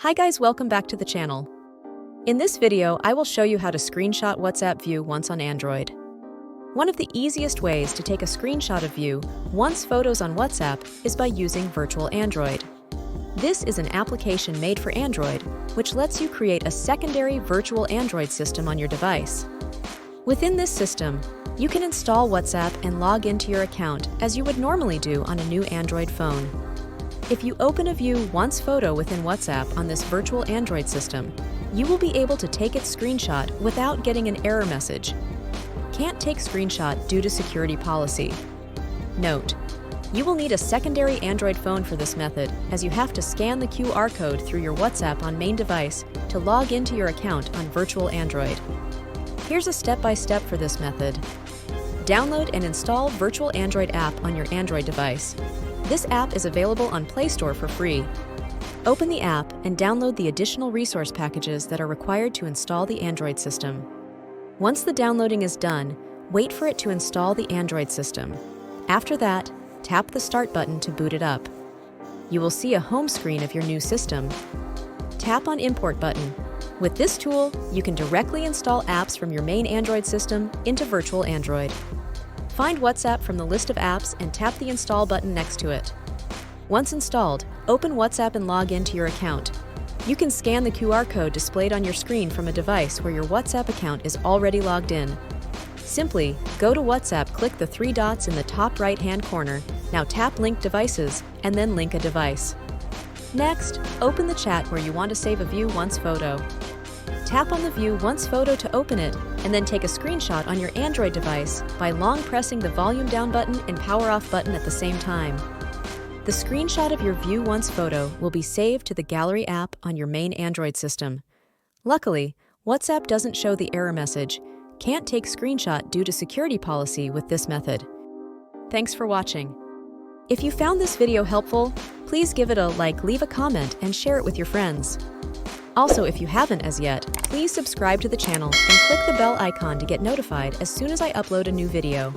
Hi guys, welcome back to the channel. In this video, I will show you how to screenshot WhatsApp View once on Android. One of the easiest ways to take a screenshot of View once photos on WhatsApp is by using Virtual Android. This is an application made for Android, which lets you create a secondary virtual Android system on your device. Within this system, you can install WhatsApp and log into your account as you would normally do on a new Android phone. If you open a View Once photo within WhatsApp on this virtual Android system, you will be able to take its screenshot without getting an error message. Can't take screenshot due to security policy. Note: you will need a secondary Android phone for this method, as you have to scan the QR code through your WhatsApp on main device to log into your account on virtual Android. Here's a step-by-step for this method. Download and install Virtual Android app on your Android device. This app is available on Play Store for free. Open the app and download the additional resource packages that are required to install the Android system. Once the downloading is done, wait for it to install the Android system. After that, tap the Start button to boot it up. You will see a home screen of your new system. Tap on Import button. With this tool, you can directly install apps from your main Android system into Virtual Android. Find WhatsApp from the list of apps and tap the Install button next to it. Once installed, open WhatsApp and log into your account. You can scan the QR code displayed on your screen from a device where your WhatsApp account is already logged in. Simply, go to WhatsApp, click the three dots in the top right-hand corner, now tap Link Devices, and then link a device. Next, open the chat where you want to save a View Once photo. Tap on the View Once photo to open it, and then take a screenshot on your Android device by long pressing the volume down button and power off button at the same time. The screenshot of your View Once photo will be saved to the Gallery app on your main Android system. Luckily, WhatsApp doesn't show the error message, "Can't take screenshot due to security policy" with this method. Thanks for watching. If you found this video helpful, please give it a like, leave a comment, and share it with your friends. Also, if you haven't as yet, please subscribe to the channel and click the bell icon to get notified as soon as I upload a new video.